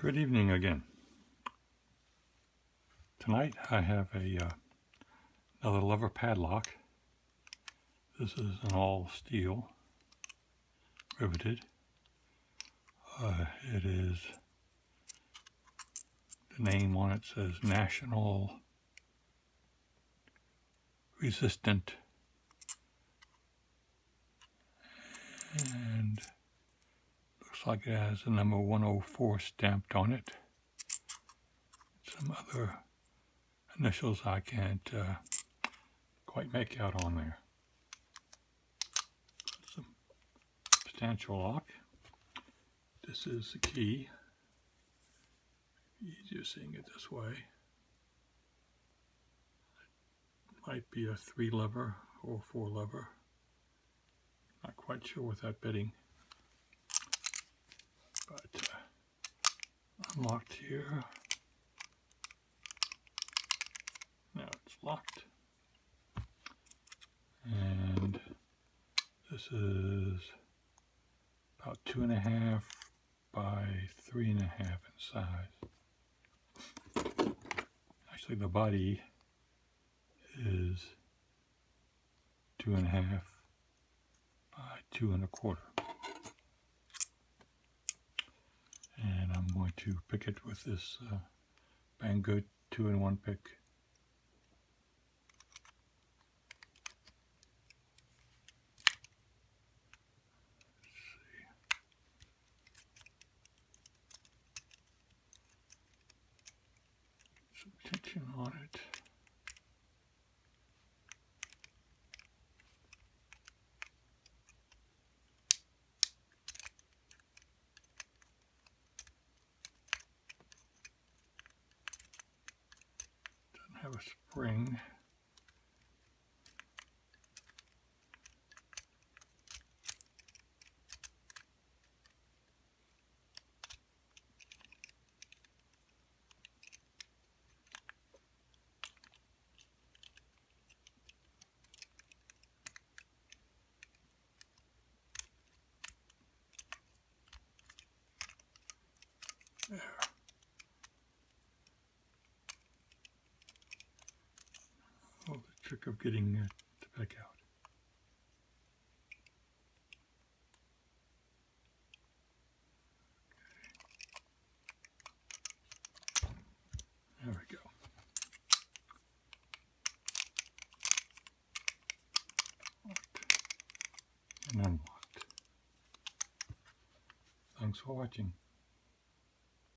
Good evening again. Tonight I have another lever padlock. This is an all steel, riveted. It is, the name on it says National Resistant, and looks like it has the number 104 stamped on it. Some other initials I can't quite make out on there. Some substantial lock. This is the key. Easier seeing it this way. It might be a 3 lever or 4 lever. Not quite sure with that bitting. But unlocked here. Now it's locked. And this is about 2.5 by 3.5 in size. Actually, the body is 2.5 by 2.25. And I'm going to pick it with this Banggood 2-in-1 pick. Some tension on it. Doesn't have a spring. There. Oh, the trick of getting it to back out. There we go. Locked and unlocked. Thanks for watching.